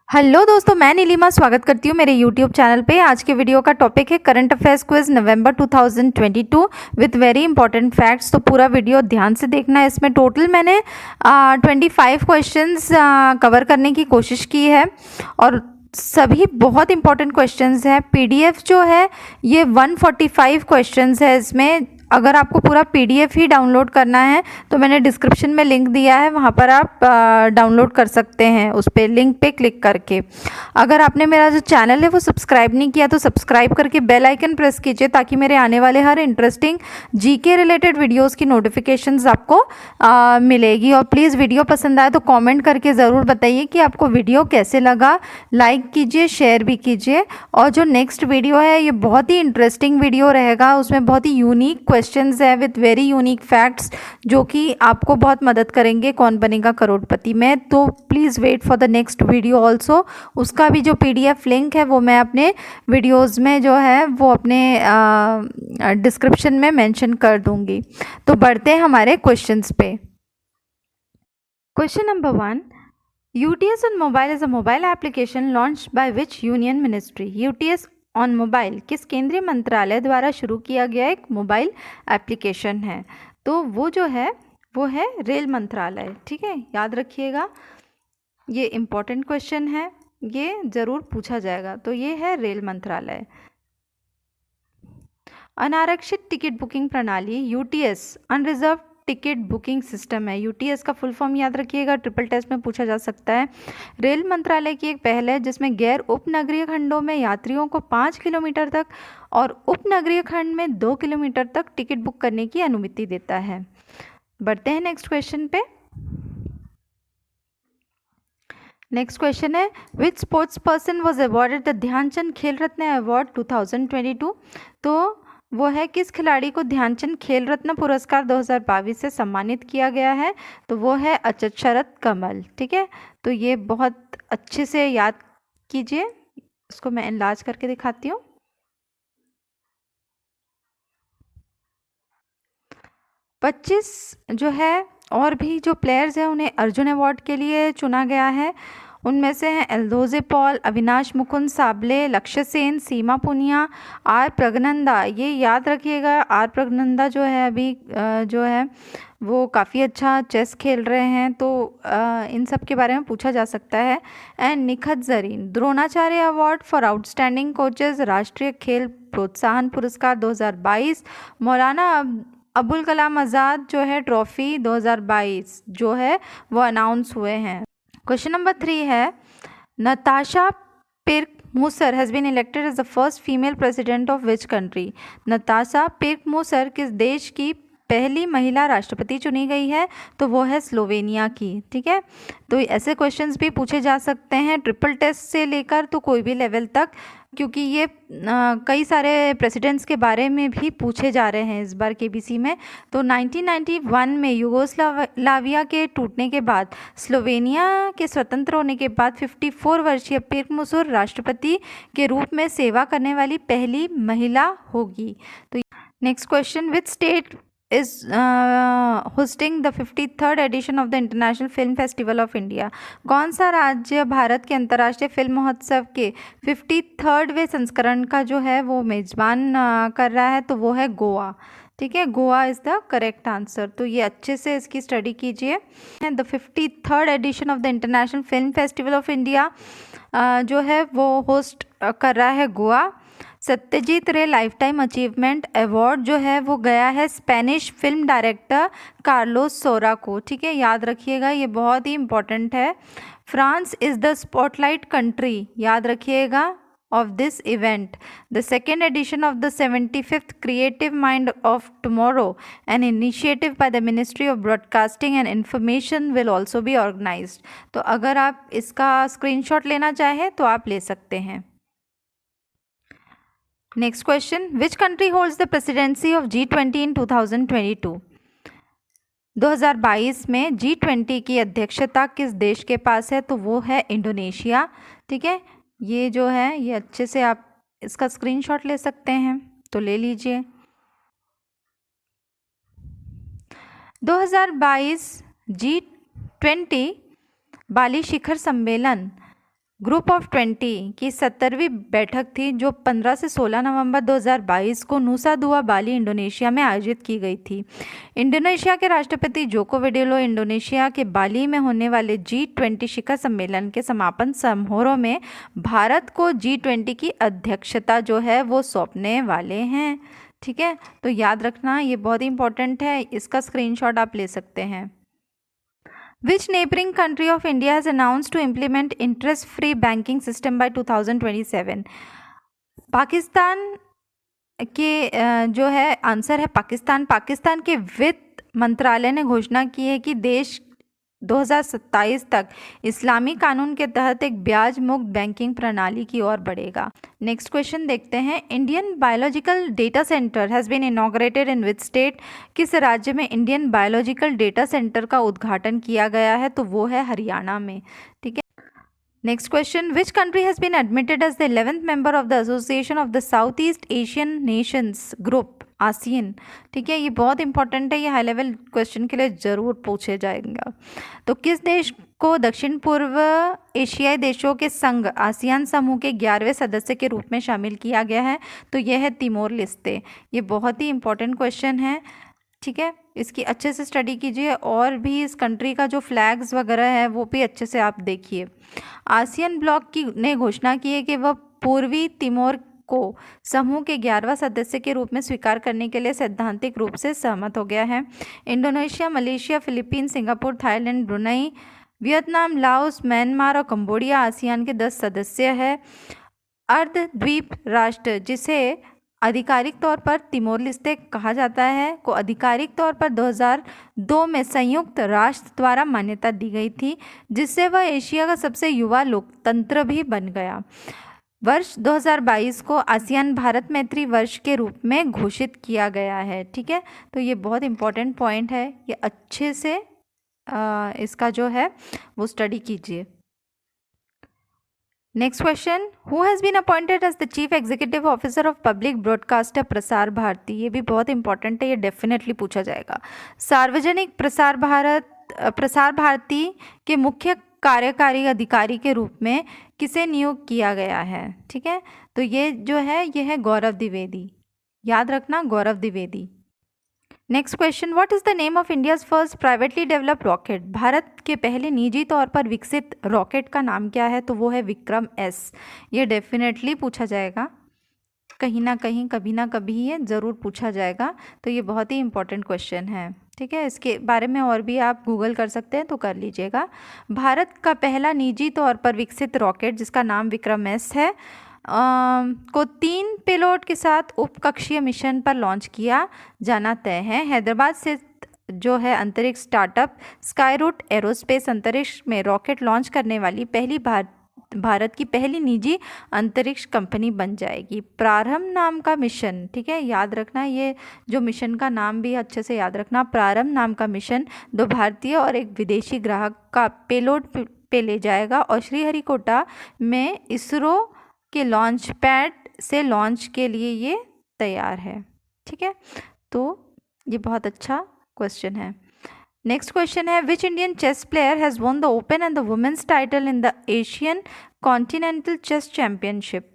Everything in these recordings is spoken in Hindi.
हेलो दोस्तों, मैं नीलिमा स्वागत करती हूँ मेरे यूट्यूब चैनल पे। आज के वीडियो का टॉपिक है current affairs quiz November 2022 with very important facts. तो पूरा वीडियो ध्यान से देखना है। इसमें टोटल मैंने 25 क्वेश्चंस कवर करने की कोशिश की है और सभी बहुत इंपॉर्टेंट क्वेश्चंस हैं। पीडीएफ जो है ये 145 क्वेश्चंस है। इसमें अगर आपको पूरा पीडीएफ ही डाउनलोड करना है तो मैंने डिस्क्रिप्शन में लिंक दिया है, वहाँ पर आप डाउनलोड कर सकते हैं उस पर लिंक पे क्लिक करके। अगर आपने मेरा जो चैनल है वो सब्सक्राइब नहीं किया तो सब्सक्राइब करके बेल आइकन प्रेस कीजिए ताकि मेरे आने वाले हर इंटरेस्टिंग जीके रिलेटेड वीडियोस की नोटिफिकेशंस आपको मिलेगी। और प्लीज़ वीडियो पसंद आए तो कमेंट करके ज़रूर बताइए कि आपको वीडियो कैसे लगा। लाइक कीजिए, शेयर भी कीजिए। और जो नेक्स्ट वीडियो है ये बहुत ही इंटरेस्टिंग वीडियो रहेगा। उसमें बहुत ही यूनिक क्वेश्चंस है विथ वेरी यूनिक फैक्ट्स जो कि आपको बहुत मदद करेंगे कौन बनेगा करोड़पति में। तो please wait for the next video also. उसका भी जो पीडीएफ लिंक है वो मैं अपने वीडियोस में जो है वो अपने डिस्क्रिप्शन में मेंशन कर दूंगी। तो बढ़ते हैं हमारे क्वेश्चंस पे। Question number 1, UTS on mobile is a mobile application launched by which union ministry? UTS on mobile किस केंद्रीय मंत्रालय द्वारा शुरू किया गया एक मोबाइल एप्लीकेशन है? तो वो जो है वो है रेल मंत्रालय। ठीक है, याद रखिएगा, ये इम्पॉर्टेंट क्वेश्चन है, ये ज़रूर पूछा जाएगा। तो ये है रेल मंत्रालय। अनारक्षित टिकट बुकिंग प्रणाली UTS unreserve ticket booking system है। यूटीएस का फुल फॉर्म याद रखिएगा, ट्रिपल टेस्ट में पूछा जा सकता है। रेल मंत्रालय की एक पहल है जिसमें गैर उपनगरीय खंडों में यात्रियों को 5 किलोमीटर तक और उपनगरीय खंड में 2 किलोमीटर तक टिकट बुक करने की अनुमति देता है। बढ़ते हैं नेक्स्ट क्वेश्चन पे। नेक्स्ट क्वेश्चन है which sports person was awarded the Dhyanchand Khel Ratna award 2022? तो वो है किस खिलाड़ी को ध्यानचंद खेल रत्न पुरस्कार 2022 से सम्मानित किया गया है? तो वो है अचत शरत कमल। ठीक है, तो ये बहुत अच्छे से याद कीजिए। इसको मैं एनलार्ज करके दिखाती हूँ। 25 जो है और भी जो प्लेयर्स हैं उन्हें अर्जुन अवार्ड के लिए चुना गया है। उनमें से हैं एल्दोजे पॉल, अविनाश मुकुंद साबले, लक्ष्य सेन, सीमा पुनिया, आर प्रगनंदा। ये याद रखिएगा, आर प्रगनंदा जो है अभी जो है वो काफ़ी अच्छा चेस खेल रहे हैं, तो इन सब के बारे में पूछा जा सकता है। And Nikhat Zareen. Dronacharya award for outstanding coaches राष्ट्रीय खेल प्रोत्साहन पुरस्कार 2022। मौलाना अबुल कलाम आज़ाद जो है ट्रॉफी 2022 जो है वो अनाउंस हुए हैं। क्वेश्चन नंबर 3 है Natasha Pirc Musar has been elected as the first female president of which country? Natasha Pirc Musar किस देश की पहली महिला राष्ट्रपति चुनी गई है? तो वो है स्लोवेनिया की। ठीक है, तो ऐसे क्वेश्चंस भी पूछे जा सकते हैं ट्रिपल टेस्ट से लेकर तो कोई भी लेवल तक, क्योंकि ये कई सारे प्रेसिडेंट्स के बारे में भी पूछे जा रहे हैं इस बार केबीसी में। तो 1991 में यूगोस्लाविया के टूटने के बाद स्लोवेनिया के स्वतंत्र होने के बाद 54 वर्षीय पिर्क मूसर राष्ट्रपति के रूप में सेवा करने वाली पहली महिला होगी। तो next question, which state is hosting the 53rd edition of the International Film Festival of India? कौन सा राज्य भारत के अंतर्राष्ट्रीय फिल्म महोत्सव के 53वें संस्करण का जो है वो मेज़बान कर रहा है? तो वो है गोवा। ठीक है, Goa is the correct answer. तो ये अच्छे से इसकी स्टडी कीजिए। The 53rd edition of the international film festival of India जो है वो होस्ट कर रहा है गोवा। सत्यजीत रे लाइफ टाइम अचीवमेंट अवार्ड जो है वो गया है स्पेनिश फिल्म डायरेक्टर कार्लोस सोरा को। ठीक है, याद रखिएगा, ये बहुत ही इंपॉर्टेंट है। France is the spotlight country, याद रखिएगा, of this event. The second edition of the 75th Creative Mind of Tomorrow, an initiative by the Ministry of Broadcasting and Information, will also be organized. तो अगर आप इसका स्क्रीनशॉट लेना चाहें तो आप ले सकते हैं। Next question, which country holds the presidency of G20 इन 2022? 2022 में G20 की अध्यक्षता किस देश के पास है? तो वो है इंडोनेशिया। ठीक है, ये जो है ये अच्छे से आप इसका स्क्रीनशॉट ले सकते हैं, तो ले लीजिए। 2022 G20 बाली शिखर सम्मेलन ग्रुप ऑफ 20 की 70वीं बैठक थी जो 15 से 16 नवंबर 2022 को नुसा दुआ बाली इंडोनेशिया में आयोजित की गई थी। इंडोनेशिया के राष्ट्रपति जोको विडोडो इंडोनेशिया के बाली में होने वाले G20 शिखर सम्मेलन के समापन समारोह में भारत को G20 की अध्यक्षता जो है वो सौंपने वाले हैं। ठीक है, तो याद रखना ये बहुत ही इंपॉर्टेंट है, इसका स्क्रीनशॉट आप ले सकते हैं। Which neighboring country of India has announced to implement interest-free banking system by 2027? Pakistan के जो है आंसर है पाकिस्तान। पाकिस्तान के वित्त मंत्रालय ने घोषणा की है कि देश 2027 तक इस्लामी कानून के तहत एक ब्याज मुक्त बैंकिंग प्रणाली की ओर बढ़ेगा। नेक्स्ट क्वेश्चन देखते हैं। Indian biological data centre has been inaugurated in which state? किस राज्य में इंडियन बायोलॉजिकल डेटा सेंटर का उद्घाटन किया गया है? तो वो है हरियाणा में। ठीक है, next question. Which country has been admitted as the 11th member of the association of the south east Asian nations group ASEAN? ठीक है, ये बहुत इंपॉर्टेंट है, ये हाई लेवल क्वेश्चन के लिए ज़रूर पूछे जाएगा। तो किस देश को दक्षिण पूर्व एशियाई देशों के संघ आसियान समूह के 11वें सदस्य के रूप में शामिल किया गया है? तो यह है तिमोर लेस्ते। ये बहुत ही इंपॉर्टेंट क्वेश्चन है। ठीक है, इसकी अच्छे से स्टडी कीजिए और भी इस कंट्री का जो फ्लैग्स वगैरह है वो भी अच्छे से आप देखिए। आसियान ब्लॉक की ने घोषणा की है कि वह पूर्वी तिमोर को समूह के 11वां सदस्य के रूप में स्वीकार करने के लिए सैद्धांतिक रूप से सहमत हो गया है। Indonesia, Malaysia, Philippines, Singapore, Thailand, Brunei, Vietnam, Laos, Myanmar और कंबोडिया आसियान के 10 सदस्य है। अर्धद्वीप राष्ट्र जिसे आधिकारिक तौर पर तिमोर लेस्ते कहा जाता है को आधिकारिक तौर पर 2002 में संयुक्त राष्ट्र द्वारा मान्यता दी गई थी, जिससे वह एशिया का सबसे युवा लोकतंत्र भी बन गया। वर्ष 2022 को आसियान भारत मैत्री वर्ष के रूप में घोषित किया गया है। ठीक है, तो ये बहुत इंपॉर्टेंट पॉइंट है, ये अच्छे से इसका जो है वो स्टडी कीजिए। Next question. Who has been appointed as the chief executive officer of public broadcaster Prasar Bharati? ये भी बहुत इंपॉर्टेंट है, ये डेफिनेटली पूछा जाएगा। सार्वजनिक प्रसार भारती के मुख्य कार्यकारी अधिकारी के रूप में किसे नियुक्त किया गया है? ठीक है, तो ये जो है ये है गौरव द्विवेदी। याद रखना, Gaurav Dwivedi. Next question. What is the name of India's first privately developed rocket? Bharat के पहले निजी तौर पर विकसित रॉकेट का नाम क्या है? तो वो है विक्रम एस। ये डेफिनेटली पूछा जाएगा, कहीं ना कहीं कभी ना कभी ये ज़रूर पूछा जाएगा, तो ये बहुत ही इंपॉर्टेंट क्वेश्चन है। ठीक है, इसके बारे में और भी आप गूगल कर सकते हैं तो कर लीजिएगा। भारत का पहला निजी तौर पर विकसित रॉकेट जिसका नाम विक्रम एस है को 3 पेलोड के साथ उपकक्षीय मिशन पर लॉन्च किया जाना तय है। हैदराबाद से जो है अंतरिक्ष स्टार्टअप स्काईरूट एरोस्पेस अंतरिक्ष में रॉकेट लॉन्च करने वाली पहली भारत की पहली निजी अंतरिक्ष कंपनी बन जाएगी। प्रारंभ नाम का मिशन, ठीक है, याद रखना, ये जो मिशन का नाम भी अच्छे से याद रखना। प्रारंभ नाम का मिशन 2 भारतीय और एक विदेशी ग्राहक का पेलोड पे ले जाएगा और श्रीहरिकोटा में इसरो के लॉन्च पैड से लॉन्च के लिए ये तैयार है। ठीक है, तो ये बहुत अच्छा क्वेश्चन है। नेक्स्ट क्वेश्चन है। Which Indian chess player has won the open and the women's title in the Asian continental chess championship?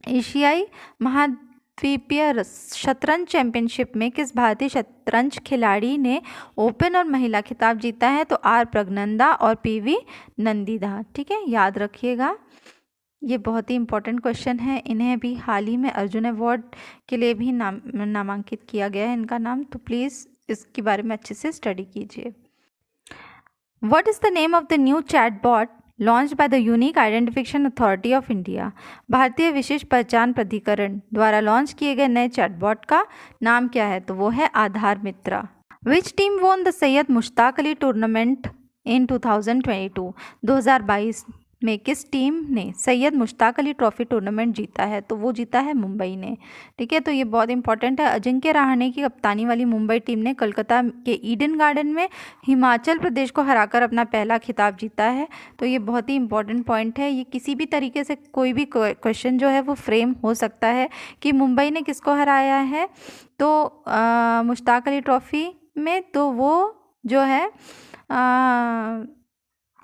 एशियाई महाद्वीपीय शतरंज चैंपियनशिप में किस भारतीय शतरंज खिलाड़ी ने ओपन और महिला खिताब जीता है? तो आर प्रज्ञनंदा और पीवी नंदीदा। ठीक है, याद रखिएगा, ये बहुत ही इंपॉर्टेंट क्वेश्चन है। इन्हें भी हाल ही में अर्जुन अवार्ड के लिए भी नामांकित किया गया है इनका नाम, तो प्लीज़ इसके बारे में अच्छे से स्टडी कीजिए। What is the name of the new chatbot launch by the unique identification authority of India? भारतीय विशेष पहचान प्राधिकरण द्वारा लॉन्च किए गए नए चैटबॉट का नाम क्या है? तो वो है Aadhaar Mitra. Which team won the Syed Mushtaq Ali tournament in 2022? 2022 में किस टीम ने सैयद मुश्ताक अली ट्रॉफी टूर्नामेंट जीता है? तो वो जीता है मुंबई ने। ठीक है, तो ये बहुत इंपॉर्टेंट है। अजिंक्य रहाणे की कप्तानी वाली मुंबई टीम ने कोलकाता के ईडन गार्डन में हिमाचल प्रदेश को हराकर अपना पहला खिताब जीता है। तो ये बहुत ही इंपॉर्टेंट पॉइंट है। ये किसी भी तरीके से कोई भी क्वेश्चन जो है वो फ्रेम हो सकता है कि मुंबई ने किसको हराया है तो मुश्ताक अली ट्रॉफी में, तो वो जो है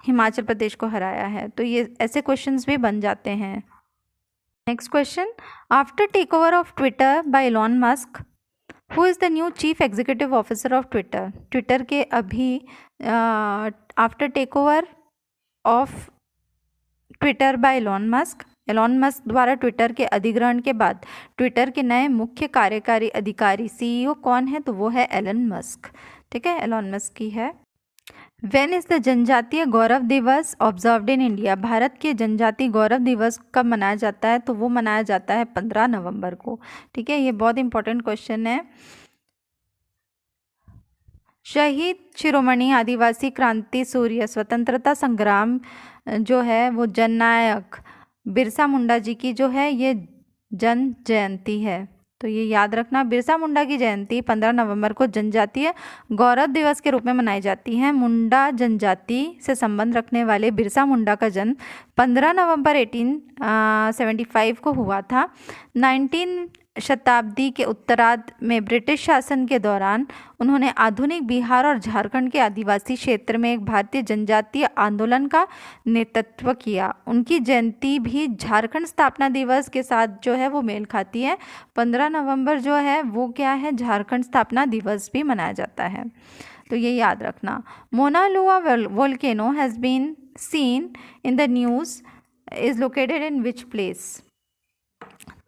हिमाचल प्रदेश को हराया है। तो ये ऐसे क्वेश्चंस भी बन जाते हैं। Next question, after take over of Twitter by Elon Musk, who is the new chief executive officer of Twitter. Twitter के अभी after take over of Twitter by Elon Musk द्वारा ट्विटर के अधिग्रहण के बाद ट्विटर के नए मुख्य कार्यकारी अधिकारी सीईओ कौन है, तो वो है एलन मस्क। ठीक है, एलॉन मस्क की है। वेन इज़ द जनजातीय गौरव दिवस ऑब्जर्व्ड इन इंडिया। भारत के जनजातीय गौरव दिवस कब मनाया जाता है, तो वो मनाया जाता है 15 नवंबर को। ठीक है, ये बहुत इंपॉर्टेंट क्वेश्चन है। शहीद शिरोमणि आदिवासी क्रांति सूर्य स्वतंत्रता संग्राम जो है वो जननायक बिरसा मुंडा जी की जो है ये जन्म जयंती है। तो ये याद रखना, बिरसा मुंडा की जयंती 15 नवंबर को जनजातीय गौरव दिवस के रूप में मनाई जाती है। मुंडा जनजाति से संबंध रखने वाले बिरसा मुंडा का जन्म 15 नवंबर 1875 को हुआ था। 19 शताब्दी के उत्तरार्ध में ब्रिटिश शासन के दौरान उन्होंने आधुनिक बिहार और झारखंड के आदिवासी क्षेत्र में एक भारतीय जनजातीय आंदोलन का नेतृत्व किया। उनकी जयंती भी झारखंड स्थापना दिवस के साथ जो है वो मेल खाती है। 15 नवंबर जो है वो क्या है, झारखंड स्थापना दिवस भी मनाया जाता है। तो ये याद रखना। Mauna Loa volcano has been seen in the news is located in which place.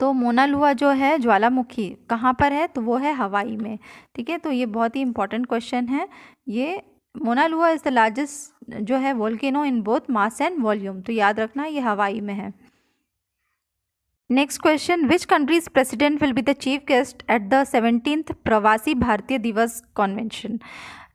तो मोना लुआ जो है ज्वालामुखी कहाँ पर है, तो वो है हवाई में। ठीक है, तो ये बहुत ही इंपॉर्टेंट क्वेश्चन है। ये मोना लुआ इज़ द लार्जेस्ट जो है volcano in both mass and volume. तो याद रखना ये हवाई में है। Next question, which countries president will be the chief guest at the 17th प्रवासी भारतीय दिवस कॉन्वेंशन।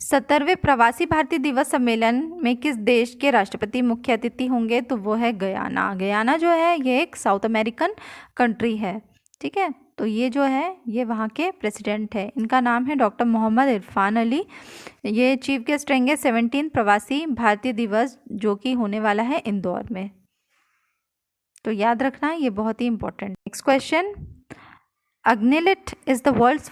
17वें प्रवासी भारतीय दिवस सम्मेलन में किस देश के राष्ट्रपति मुख्य अतिथि होंगे, तो वो है गयाना। गयाना जो है ये एक साउथ अमेरिकन कंट्री है। ठीक है, तो ये जो है ये वहाँ के प्रेसिडेंट है, इनका नाम है डॉक्टर मोहम्मद इरफान अली। ये चीफ गेस्ट रहेंगे 17 प्रवासी भारतीय दिवस जो कि होने वाला है इंदौर में। तो याद रखना ये बहुत ही important. Next question, Agnilet is the world's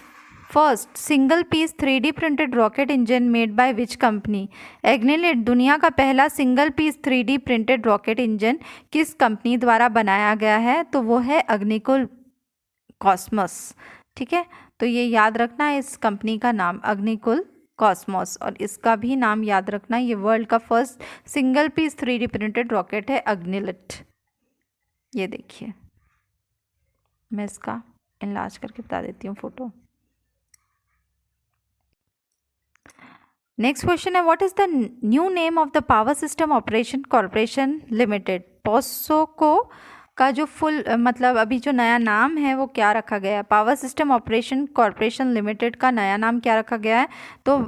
first single piece 3D printed rocket engine made by which company. Agnilet दुनिया का पहला single piece 3D printed rocket engine किस कंपनी द्वारा बनाया गया है, तो वो है अग्निकुल कॉस्मोस। ठीक है, तो ये याद रखना इस कंपनी का नाम अग्निकुल कॉस्मोस, और इसका भी नाम याद रखना, ये वर्ल्ड का first single piece 3D printed rocket है अग्निलिट। ये देखिए, मैं इसका इनलार्ज करके बता देती हूँ फोटो। नेक्स्ट क्वेश्चन है, what is the new name of the power system operation corporation limited. POSOCO का जो फुल मतलब अभी जो नया नाम है वो क्या रखा गया है। Power system operation corporation limited का नया नाम क्या रखा गया है, तो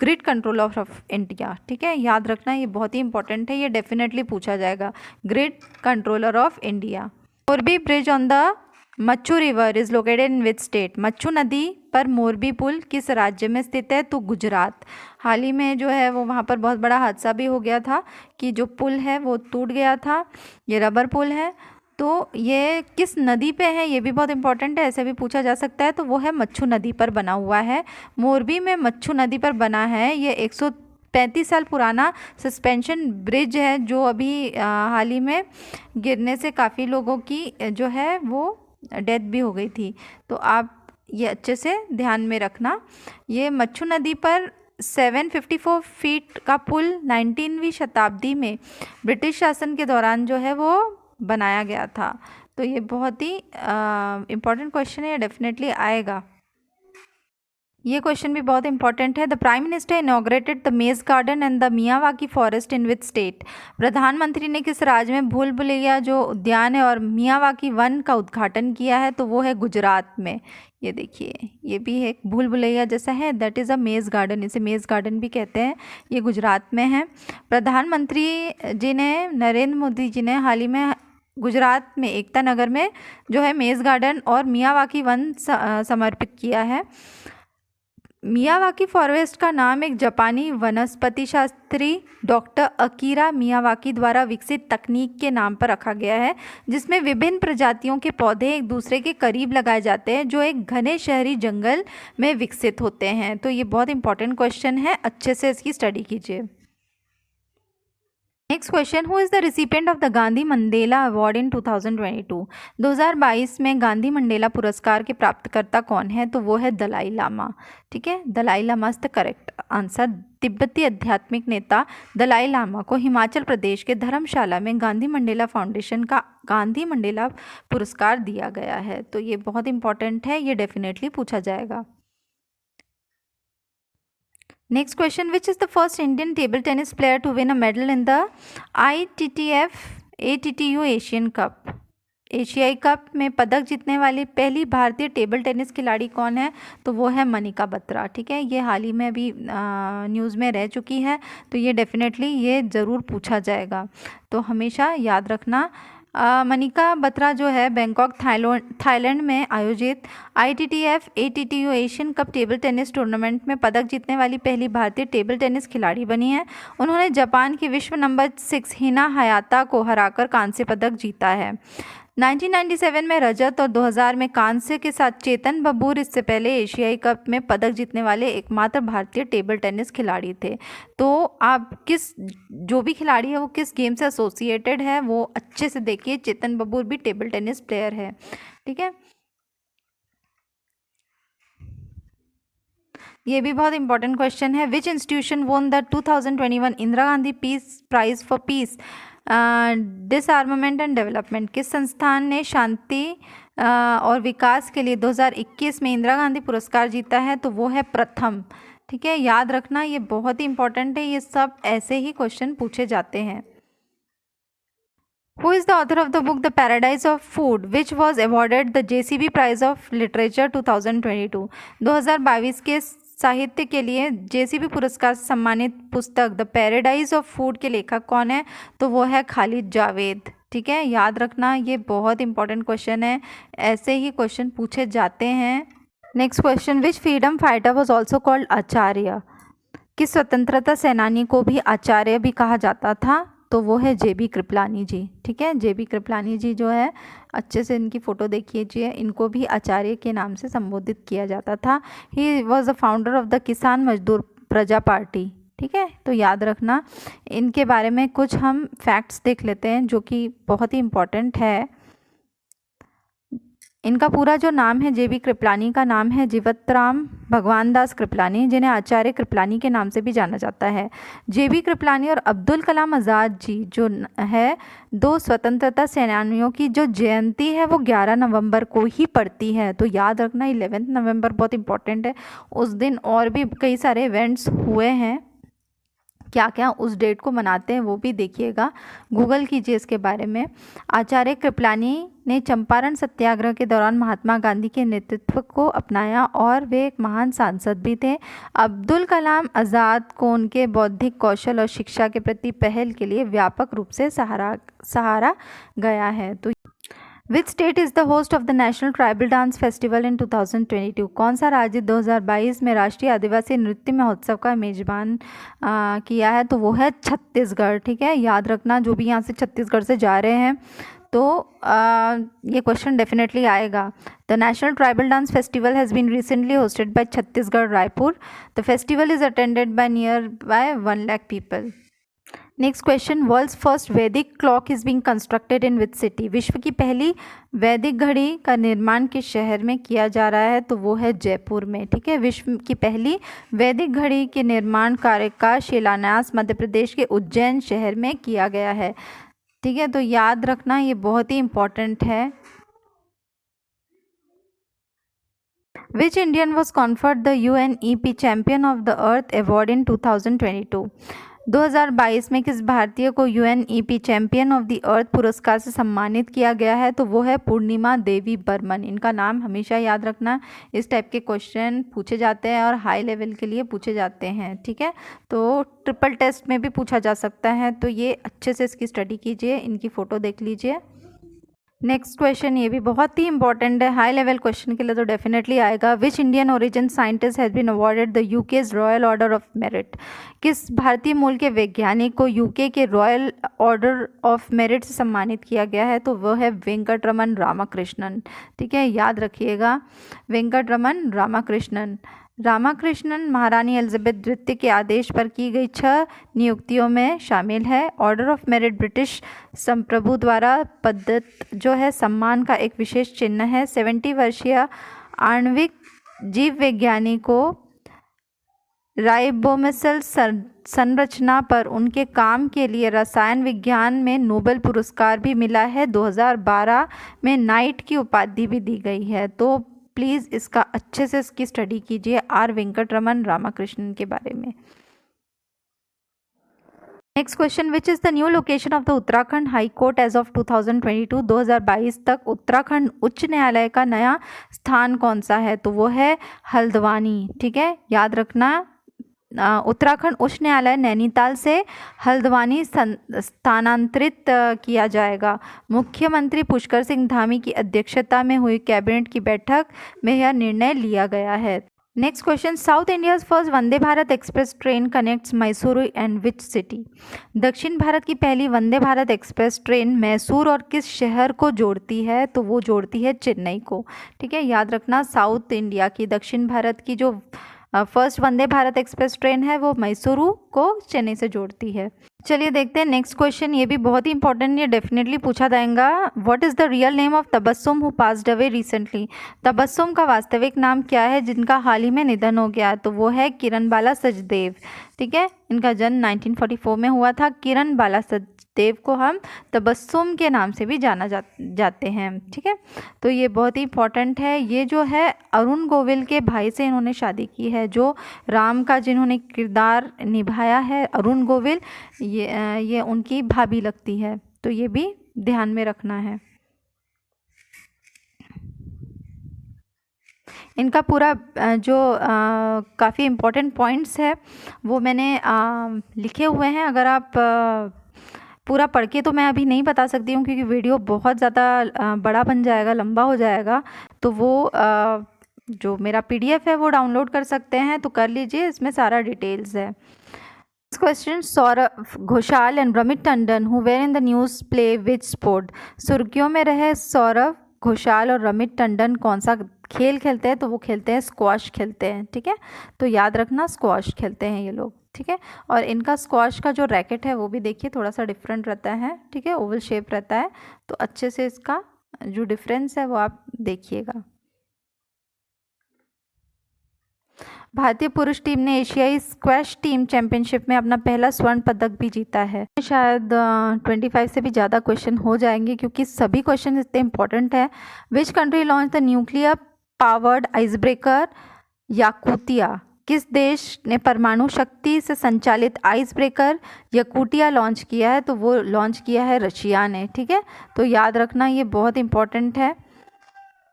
ग्रिड कंट्रोलर ऑफ इंडिया। ठीक है, याद रखना ये बहुत ही इंपॉर्टेंट है, ये डेफिनेटली पूछा जाएगा, grid controller of India. Morbi bridge on the Machchhu river is located in which state. Machchhu नदी पर मोरबी पुल किस राज्य में स्थित है, तो गुजरात। हाल ही में जो है वो वहाँ पर बहुत बड़ा हादसा भी हो गया था कि जो पुल है वो टूट गया था, ये रबर पुल है। तो ये किस नदी पे है, ये भी बहुत इंपॉर्टेंट है, ऐसे भी पूछा जा सकता है, तो वो है मच्छू नदी पर बना हुआ है। मोरबी में मच्छू नदी पर बना है। ये 135 साल पुराना सस्पेंशन ब्रिज है जो अभी हाल ही में गिरने से काफ़ी लोगों की जो है वो डेथ भी हो गई थी। तो आप ये अच्छे से ध्यान में रखना। ये मच्छू नदी पर 754 फीट का पुल 19वीं शताब्दी में ब्रिटिश शासन के दौरान जो है वो बनाया गया था। तो ये बहुत ही इम्पॉर्टेंट क्वेश्चन है, ये डेफिनेटली आएगा। ये क्वेश्चन भी बहुत इंपॉर्टेंट है। The prime minister inaugurated the maze garden and the Miyawaki forest in which state. प्रधानमंत्री ने किस राज्य में भूल भुलैया जो उद्यान है और मियावाकी वन का उद्घाटन किया है, तो वो है गुजरात में। ये देखिए, ये भी एक भूल भुलैया जैसा है, दैट इज़ अ मेज गार्डन, इसे मेज गार्डन भी कहते हैं। ये गुजरात में है। प्रधानमंत्री जी ने, नरेंद्र मोदी जी ने हाल ही में गुजरात में एकता नगर में जो है मेज गार्डन और मियावाकी वन समर्पित किया है। मियावाकी फॉरेस्ट का नाम एक जापानी वनस्पति शास्त्री डॉक्टर अकीरा मियावाकी द्वारा विकसित तकनीक के नाम पर रखा गया है, जिसमें विभिन्न प्रजातियों के पौधे एक दूसरे के करीब लगाए जाते हैं जो एक घने शहरी जंगल में विकसित होते हैं। तो ये बहुत इंपॉर्टेंट क्वेश्चन है, अच्छे से इसकी स्टडी कीजिए। Next question, who is the recipient of the Gandhi Mandela award in 2022? 2022 में गांधी मंडेला पुरस्कार के प्राप्तकर्ता कौन है? तो वो है दलाई लामा। ठीक है, Dalai Lama is the correct answer. तिब्बती आध्यात्मिक नेता दलाई लामा को हिमाचल प्रदेश के धर्मशाला में गांधी मंडेला फाउंडेशन का गांधी मंडेला पुरस्कार दिया गया है। तो ये बहुत इंपॉर्टेंट है, ये डेफिनेटली पूछा जाएगा। Next question, which is the first Indian table tennis player to win a medal in the ITTF ATTU Asian Cup? एशियाई कप में पदक जीतने वाली पहली भारतीय टेबल टेनिस खिलाड़ी कौन है? तो वो है मनिका बत्रा। ठीक है, ये हाल ही में अभी न्यूज़ में रह चुकी है, तो ये डेफिनेटली ये ज़रूर पूछा जाएगा, तो हमेशा याद रखना। मनिका बत्रा जो है बैंकॉक थाईलैंड में आयोजित ITTF ATTU Asian cup table tennis tournament में पदक जीतने वाली पहली भारतीय टेबल टेनिस खिलाड़ी बनी है। उन्होंने जापान की विश्व नंबर 6 हिना हायाता को हराकर कांस्य पदक जीता है। 1997 में रजत और 2000 में कांस्य के साथ चेतन बब्बूर इससे पहले एशियाई कप में पदक जीतने वाले एकमात्र भारतीय टेबल टेनिस खिलाड़ी थे। तो आप जो भी खिलाड़ी है वो किस गेम से एसोसिएटेड है वो अच्छे से देखिए। चेतन बब्बूर भी टेबल टेनिस प्लेयर है। ठीक है, ये भी बहुत इंपॉर्टेंट क्वेश्चन है। Which institution won the 2021 Indira Gandhi peace prize for peace disarmament and development? किस संस्थान ने शांति और विकास के लिए 2021 में इंदिरा गांधी पुरस्कार जीता है? तो वो है प्रथम। ठीक है, याद रखना, ये बहुत ही इंपॉर्टेंट है, ये सब ऐसे ही क्वेश्चन पूछे जाते हैं। Who is the author of the book The Paradise of Food, which was awarded the JCB Prize of Literature 2022? 2022 के साहित्य के लिए JCB पुरस्कार से सम्मानित पुस्तक द पैराडाइज ऑफ फूड के लेखक कौन है? तो वो है खालिद जावेद। ठीक है, याद रखना, ये बहुत इंपॉर्टेंट क्वेश्चन है, ऐसे ही क्वेश्चन पूछे जाते हैं। Next question, which freedom fighter was also called Acharya? किस स्वतंत्रता सेनानी को भी आचार्य भी कहा जाता था? तो वो है JB कृपलानी जी। ठीक है, JB कृपलानी जी जो है, अच्छे से इनकी फ़ोटो देखिए, इनको भी आचार्य के नाम से संबोधित किया जाता था। He was the founder of the किसान मजदूर प्रजा पार्टी। ठीक है, तो याद रखना, इनके बारे में कुछ हम फैक्ट्स देख लेते हैं जो कि बहुत ही इम्पॉर्टेंट है। इनका पूरा जो नाम है, JB कृपलानी का नाम है जीवतराम भगवान दास कृपलानी, जिन्हें आचार्य कृपलानी के नाम से भी जाना जाता है। JB कृपलानी और अब्दुल कलाम आज़ाद जी जो है, दो स्वतंत्रता सेनानियों की जो जयंती है वो 11 नवंबर को ही पड़ती है। तो याद रखना, 11 नवंबर बहुत इंपॉर्टेंट है। उस दिन और भी कई सारे इवेंट्स हुए हैं, क्या क्या उस डेट को मनाते हैं वो भी देखिएगा, गूगल कीजिए इसके बारे में। आचार्य कृपलानी ने चंपारण सत्याग्रह के दौरान महात्मा गांधी के नेतृत्व को अपनाया और वे एक महान सांसद भी थे। अब्दुल कलाम आज़ाद को उनके बौद्धिक कौशल और शिक्षा के प्रति पहल के लिए व्यापक रूप से सहारा गया है। तो which state is the host of the national tribal dance festival in 2022? कौन सा राज्य 2022 में राष्ट्रीय आदिवासी नृत्य महोत्सव का मेजबान किया है? तो वो है छत्तीसगढ़। ठीक है, याद रखना, जो भी यहाँ से छत्तीसगढ़ से जा रहे हैं तो ये क्वेश्चन डेफिनेटली आएगा। The national tribal dance festival has been recently hosted by Chhattisgarh Raipur. The festival is attended by near by 1 lakh people. Next question, world's first Vedic clock is being constructed in which city? विश्व की पहली वैदिक घड़ी का निर्माण किस शहर में किया जा रहा है? तो वो है जयपुर में। ठीक है, विश्व की पहली वैदिक घड़ी के निर्माण कार्य का शिलान्यास मध्य प्रदेश के उज्जैन शहर में किया गया है। ठीक है, तो याद रखना, ये बहुत ही इम्पॉर्टेंट है। Which Indian was conferred the UNEP Champion of the Earth Award in 2022? 2022 में किस भारतीय को UNEP champion of the earth पुरस्कार से सम्मानित किया गया है? तो वो है पूर्णिमा देवी बर्मन। इनका नाम हमेशा याद रखना, इस टाइप के क्वेश्चन पूछे जाते हैं और हाई लेवल के लिए पूछे जाते हैं। ठीक है, तो ट्रिपल टेस्ट में भी पूछा जा सकता है, तो ये अच्छे से इसकी स्टडी कीजिए, इनकी फ़ोटो देख लीजिए। नेक्स्ट क्वेश्चन, ये भी बहुत ही इंपॉर्टेंट है, हाई लेवल क्वेश्चन के लिए तो डेफिनेटली आएगा। Which Indian origin scientist has been awarded the UK's royal order of merit? किस भारतीय मूल के वैज्ञानिक को यूके के रॉयल ऑर्डर ऑफ मेरिट से सम्मानित किया गया है? तो वह है वेंकटरमन रामाकृष्णन। ठीक है, याद रखिएगा, वेंकटरमन रामाकृष्णन। रामाकृष्णन महारानी एलिजाबेथ द्वितीय के आदेश पर की गई 6 नियुक्तियों में शामिल है। ऑर्डर ऑफ मेरिट ब्रिटिश संप्रभु द्वारा प्रदत्त जो है सम्मान का एक विशेष चिन्ह है। 70 वर्षीय आणविक जीव वैज्ञानिक को राइबोमेसल संरचना पर उनके काम के लिए रसायन विज्ञान में नोबेल पुरस्कार भी मिला है। 2012 में नाइट की उपाधि भी दी गई है। तो प्लीज़ इसका अच्छे से इसकी स्टडी कीजिए आर वेंकटरमन रामाकृष्णन के बारे में। Next question, which is the new location of the Uttarakhand high court as of 2022? 2022 तक उत्तराखंड उच्च न्यायालय का नया स्थान कौन सा है? तो वो है हल्द्वानी। ठीक है, याद रखना, उत्तराखंड उच्च न्यायालय नैनीताल से हल्द्वानी स्थानांतरित किया जाएगा। मुख्यमंत्री पुष्कर सिंह धामी की अध्यक्षता में हुई कैबिनेट की बैठक में यह निर्णय लिया गया है। Next question, south India's first Vande Bharat express train connects Mysuru and which city? दक्षिण भारत की पहली वंदे भारत एक्सप्रेस ट्रेन मैसूर और किस शहर को जोड़ती है? तो वो जोड़ती है चेन्नई को। ठीक है, याद रखना, साउथ इंडिया की, दक्षिण भारत की जो first Vande Bharat express train है वो मैसूरू को चेन्नई से जोड़ती है। चलिए देखते हैं नेक्स्ट क्वेश्चन, ये भी बहुत ही इंपॉर्टेंट, ये डेफिनेटली पूछा जाएगा। What is the real name of Tabassum who passed away recently? Tabassum का वास्तविक नाम क्या है जिनका हाल ही में निधन हो गया? तो वो है किरणबाला सचदेव। ठीक है, इनका जन्म 1944 में हुआ था। किरणबाला सचदेव को हम तबस्सुम के नाम से भी जाना जाते हैं। ठीक है, तो ये बहुत ही इंपॉर्टेंट है। ये जो है अरुण गोविल के भाई से इन्होंने शादी की है, जो राम का जिन्होंने किरदार निभाया है अरुण गोविल, ये उनकी भाभी लगती है। तो ये भी ध्यान में रखना है। इनका पूरा जो काफ़ी इम्पोर्टेंट पॉइंट्स है वो मैंने लिखे हुए हैं। अगर आप पूरा पढ़ के तो मैं अभी नहीं बता सकती हूँ क्योंकि वीडियो बहुत ज़्यादा बड़ा बन जाएगा, लंबा हो जाएगा। तो वो जो मेरा PDF है वो डाउनलोड कर सकते हैं, तो कर लीजिए, इसमें सारा डिटेल्स है। Question, Saurabh Ghoshal and Ramit Tandon who were in the news play which sport? सुर्खियों में रहे सौरभ घोषाल और रमित टंडन कौन सा खेल खेलते हैं? तो वो खेलते हैं स्क्वाश खेलते हैं। ठीक है, तो याद रखना स्क्वाश खेलते हैं ये लोग। ठीक है, और इनका स्क्वाश का जो रैकेट है वो भी देखिए थोड़ा सा डिफरेंट रहता है। ठीक है, ओवल शेप रहता है, तो अच्छे से इसका जो डिफरेंस है वो आप देखिएगा। भारतीय पुरुष टीम ने एशियाई स्क्वैश टीम चैंपियनशिप में अपना पहला स्वर्ण पदक भी जीता है। शायद 25 से भी ज़्यादा क्वेश्चन हो जाएंगे क्योंकि सभी क्वेश्चन इतने इंपॉर्टेंट है। Which country launch the nuclear powered ice breaker Yakutia? किस देश ने परमाणु शक्ति से संचालित आइस ब्रेकर याकुतिया लॉन्च किया है? तो वो लॉन्च किया है रशिया ने। ठीक है, तो याद रखना, ये बहुत इंपॉर्टेंट है।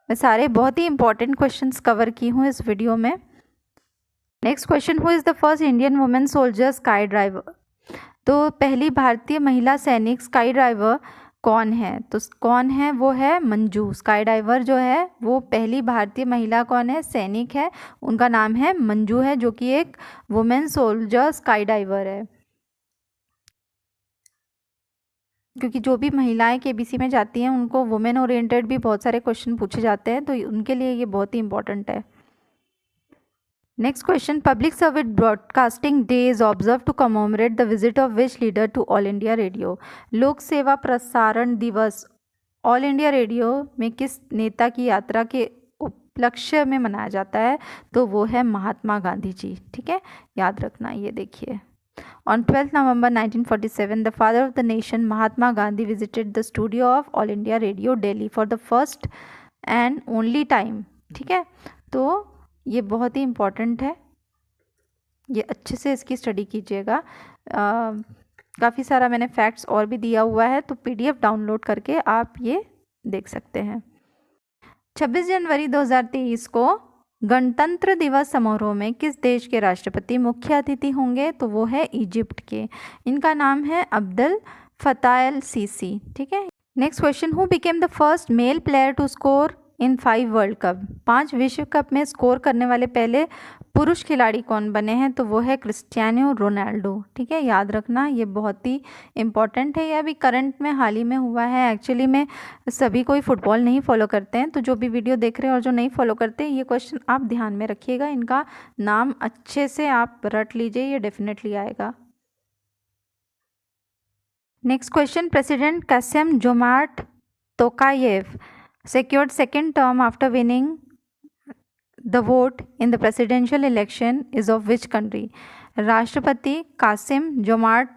मैं सारे बहुत ही इंपॉर्टेंट क्वेश्चंस कवर की हूँ इस वीडियो में। Next question, who is the first Indian women soldier sky driver? तो पहली भारतीय महिला सैनिक स्काई ड्राइवर कौन है? तो कौन है? वो है मंजू। स्काई डाइवर जो है वो पहली भारतीय महिला कौन है? सैनिक है, उनका नाम है मंजू है, जो कि एक वुमेन सोल्जर स्काई डाइवर है। क्योंकि जो भी महिलाएं KBC में जाती हैं उनको वुमेन ओरिएंटेड भी बहुत सारे क्वेश्चन पूछे जाते हैं, तो उनके लिए ये बहुत ही इंपॉर्टेंट है। Next question, public service broadcasting day is observe to commemorate the visit of which leader to All India Radio? लोक सेवा प्रसारण दिवस ऑल इंडिया रेडियो में किस नेता की यात्रा के उपलक्ष्य में मनाया जाता है? तो वो है महात्मा गांधी जी। ठीक है, याद रखना, ये देखिए। On 12th November 1947, the father of the nation, Mahatma Gandhi, visited the studio of All India Radio, Delhi for the first and only time. ठीक है, तो ये बहुत ही इम्पॉर्टेंट है, ये अच्छे से इसकी स्टडी कीजिएगा। काफ़ी सारा मैंने फैक्ट्स और भी दिया हुआ है, तो PDF डाउनलोड करके आप ये देख सकते हैं। 26 जनवरी 2023 को गणतंत्र दिवस समारोह में किस देश के राष्ट्रपति मुख्य अतिथि होंगे? तो वो है इजिप्ट के, इनका नाम है अब्दुल फताह अल सीसी। ठीक है, next question, who became the first male player to score in 5 world cup? 5 विश्व कप में स्कोर करने वाले पहले पुरुष खिलाड़ी कौन बने हैं, तो वो है क्रिस्टियानो रोनाल्डो। ठीक है, याद रखना, ये बहुत ही इम्पॉर्टेंट है। ये अभी करंट में हाल ही में हुआ है। एक्चुअली में सभी कोई फुटबॉल नहीं फॉलो करते हैं, तो जो भी वीडियो देख रहे हैं और जो नहीं फॉलो करते हैं, ये क्वेश्चन आप ध्यान में रखिएगा। इनका नाम अच्छे से आप रट लीजिए, ये डेफिनेटली आएगा। Next question, president Qasim Jomart Tokayev secured second term after winning the vote in the presidential election is of which country? राष्ट्रपति कासिम जोमार्ट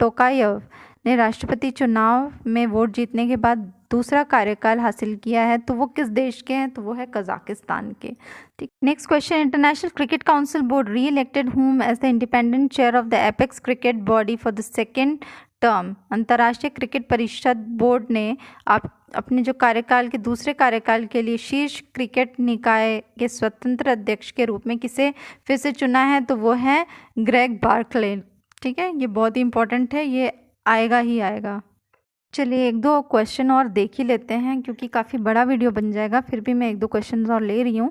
टोकायेव ने राष्ट्रपति चुनाव में वोट जीतने के बाद दूसरा कार्यकाल हासिल किया है, तो वो किस देश के हैं, तो वो है कजाकिस्तान के। ठीक, next question, international cricket council board re elected whom as the independent chair of the apex cricket body for the second term. अंतर्राष्ट्रीय क्रिकेट परिषद बोर्ड ने अपने जो कार्यकाल के दूसरे कार्यकाल के लिए शीर्ष क्रिकेट निकाय के स्वतंत्र अध्यक्ष के रूप में किसे फिर से चुना है, तो वो है ग्रेग बार्कले। ठीक है, ये बहुत ही इंपॉर्टेंट है, ये आएगा ही आएगा। चलिए एक दो क्वेश्चन और देख ही लेते हैं, क्योंकि काफ़ी बड़ा वीडियो बन जाएगा, फिर भी मैं एक दो क्वेश्चन और ले रही हूँ।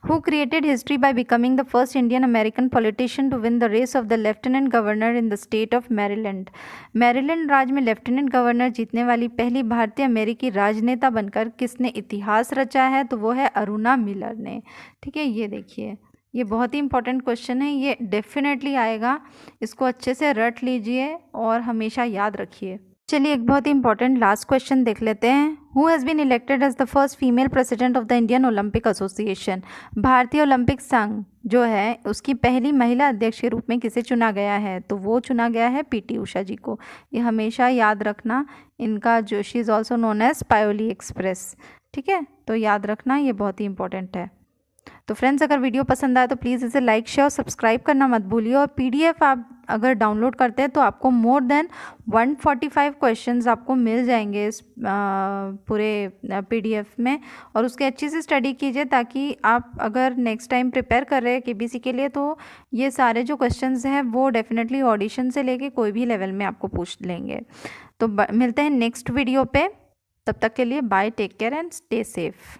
Who created history by becoming the first Indian American politician to win the race of the lieutenant governor in the state of Maryland. Maryland राज्य में लेफ्टिनेंट गवर्नर जीतने वाली पहली भारतीय अमेरिकी राजनेता बनकर किसने इतिहास रचा है, तो वो है अरुणा मिलर ने। ठीक है, ये देखिए, ये बहुत ही इंपॉर्टेंट क्वेश्चन है, ये डेफिनेटली आएगा। इसको अच्छे से रट लीजिए और हमेशा याद रखिए। चलिए एक बहुत ही इंपॉर्टेंट लास्ट क्वेश्चन देख लेते हैं। Who has been elected as the first female president of the Indian Olympic association. भारतीय ओलंपिक संघ जो है उसकी पहली महिला अध्यक्ष के रूप में किसे चुना गया है, तो वो चुना गया है पीटी उषा जी को। ये हमेशा याद रखना, इनका जो she is also known as Payyoli express. ठीक है, तो याद रखना, ये बहुत ही इंपॉर्टेंट है। तो फ्रेंड्स, अगर वीडियो पसंद आए तो प्लीज़ इसे लाइक शेयर और सब्सक्राइब करना मत भूलिए। और पीडीएफ आप अगर डाउनलोड करते हैं तो आपको मोर देन 145 क्वेश्चंस आपको मिल जाएंगे इस पूरे पीडीएफ में। और उसके अच्छी से स्टडी कीजिए, ताकि आप अगर नेक्स्ट टाइम प्रिपेयर कर रहे हैं केबीसी के लिए, तो ये सारे जो क्वेश्चंस हैं वो डेफिनेटली ऑडिशन से लेके कोई भी लेवल में आपको पूछ लेंगे। तो मिलते हैं नेक्स्ट वीडियो पे, तब तक के लिए bye, take care and stay safe.